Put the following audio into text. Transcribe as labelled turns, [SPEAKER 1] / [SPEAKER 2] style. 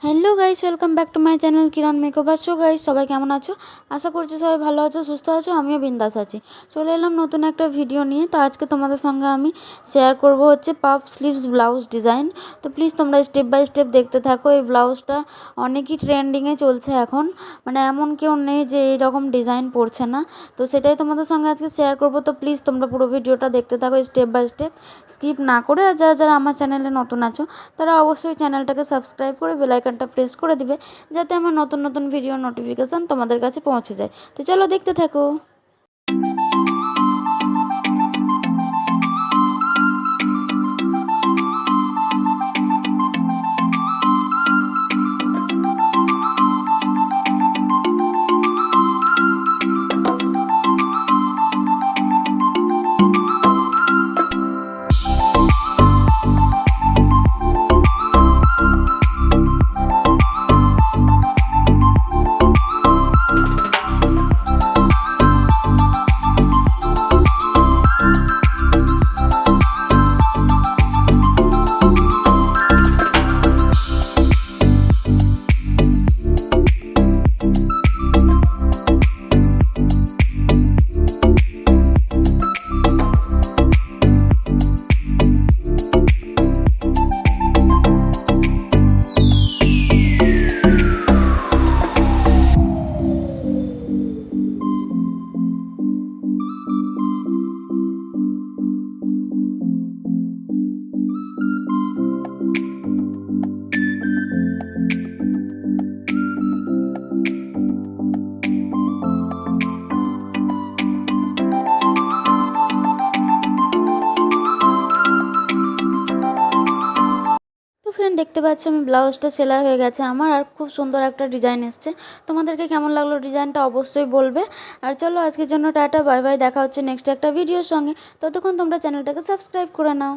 [SPEAKER 1] Hello guys, welcome back to my channel Kiran makeover. So guys, সবাই কেমন আছো? আশা করছি সবাই ভালো আছো, সুস্থ আছো। আমিও বিন্দাস আছি। চলে এলাম নতুন একটা ভিডিও নিয়ে। তো আজকে তোমাদের সঙ্গে আমি শেয়ার করব হচ্ছে পাফ স্লিভস ব্লাউজ ডিজাইন। তো প্লিজ তোমরা স্টেপ বাই স্টেপ দেখতে থাকো। এই ব্লাউজটা অনেকই ট্রেন্ডিংয়ে চলছে এখন, মানে এমন কেউ নেই যে এইরকম ডিজাইন পড়ছে না। তো সেটাই তোমাদের সঙ্গে আজকে শেয়ার করব। তো প্লিজ তোমরা পুরো ভিডিওটা দেখতে থাকো স্টেপ বাই স্টেপ, স্কিপ না করে। আর যারা যারা আমার চ্যানেলে নতুন আছো তারা অবশ্যই চ্যানেলটাকে সাবস্ক্রাইব করে বেল আইকনটা প্রেস করে দিবে, যাতে আমার নতুন নতুন ভিডিও নোটিফিকেশান তোমাদের কাছে পৌঁছে যায়। তো চলো দেখতে থাকো। তো ফ্রেন্ড, দেখতে পাচ্ছি আমি ব্লাউজটা সেলাই হয়ে গেছে আমার, আর খুব সুন্দর একটা ডিজাইন এসছে। তোমাদেরকে কেমন লাগলো ডিজাইনটা অবশ্যই বলবে। আর চলো আজকের জন্য টাটা, বাই বাই। দেখা হচ্ছে নেক্সট একটা ভিডিওর সঙ্গে। ততক্ষণ তোমরা চ্যানেলটাকে সাবস্ক্রাইব করে নাও।